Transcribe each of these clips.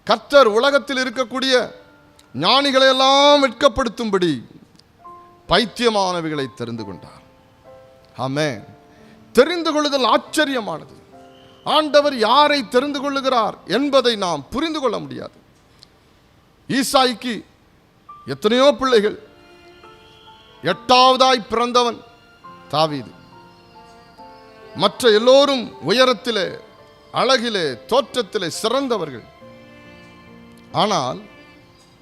கர்த்தர் உலகத்தில் இருக்கக்கூடிய ஞானிகளை எல்லாம் வெட்கப்படுத்தும்படி பைத்தியமானவைகளை தெரிந்து கொண்டார். ஆமென். தெரிந்து கொள்ளுதல் ஆச்சரியமானது. ஆண்டவர் யாரை தெரிந்து கொள்ளுகிறார் என்பதை நாம் புரிந்து கொள்ள முடியாது. ஈசாய்க்கு எத்தனையோ பிள்ளைகள், 8ஆவதாய் பிறந்தவன் தாவீது. மற்ற எல்லோரும் உயரத்திலே, அழகிலே, தோற்றத்திலே சிறந்தவர்கள். ஆனால்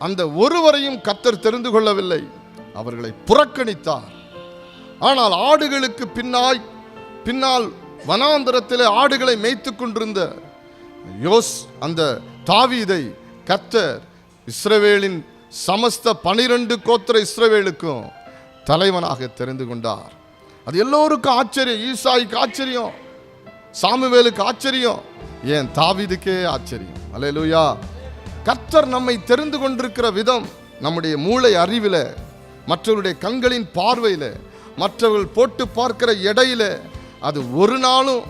அந்த ஒருவரையும் கர்த்தர் தெரிந்து கொள்ளவில்லை, அவர்களை புறக்கணித்தார். ஆனால் ஆடுகளுக்கு பின்னால் வனாந்தரத்திலே ஆடுகளை மேய்த்து கொண்டிருந்த அந்த தாவீதை கர்த்தர் இஸ்ரவேலின் சமஸ்த 12 கோத்திர இஸ்ரவேலுக்கும் தலைவனாக தெரிந்து கொண்டார். அது எல்லோருக்கும் ஆச்சரியம். ஈசாய்க்கு ஆச்சரியம், சாமுவேலுக்கு ஆச்சரியம், ஏன் தாவீதுக்கே ஆச்சரியம். அல்லேலூயா. கர்த்தர் நம்மை தெரிந்து கொண்டிருக்கிற விதம் நம்முடைய மூளை அறிவில, மற்றவருடைய கண்களின் பார்வையில், மற்றவர்கள் போட்டு பார்க்கிற எடையில, அது ஒரு நாளும்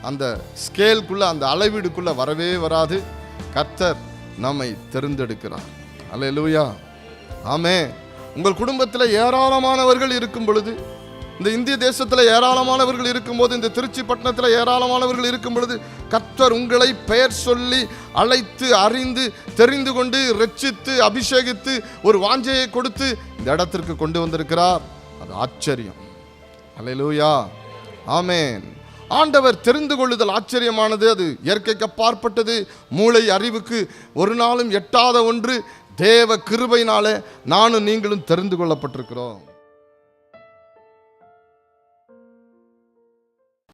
அந்த ஸ்கேலுக்குள்ள, அந்த அளவீடுக்குள்ள வரவே வராது. கர்த்தர் நம்மை தெரிந்தெடுக்கிறார். அல்லேலூயா. ஆமென். உங்கள் குடும்பத்தில் ஏராளமானவர்கள் இருக்கும் பொழுது, இந்த இந்திய தேசத்தில் ஏராளமானவர்கள் இருக்கும்போது, இந்த திருச்சி பட்டணத்தில் ஏராளமானவர்கள் இருக்கும் பொழுது, கர்த்தர் உங்களை பெயர் சொல்லி அழைத்து, அறிந்து, தெரிந்து கொண்டு, ரட்சித்து, அபிஷேகித்து, ஒரு வாஞ்சையை கொடுத்து இந்த இடத்திற்கு கொண்டு வந்திருக்கிறார். அது ஆச்சரியம். அல்லேலூயா. ஆமென். ஆண்டவர் தெரிந்து கொள்ளுதல் ஆச்சரியமானது. அது இயற்கைக்கு அப்பாற்பட்டது, மூளை அறிவுக்கு ஒரு நாளும் எட்டாத ஒன்று. தேவ கிருபையினாலே நானும் நீங்களும் தெரிந்து கொள்ளப்பட்டிருக்கிறோம்.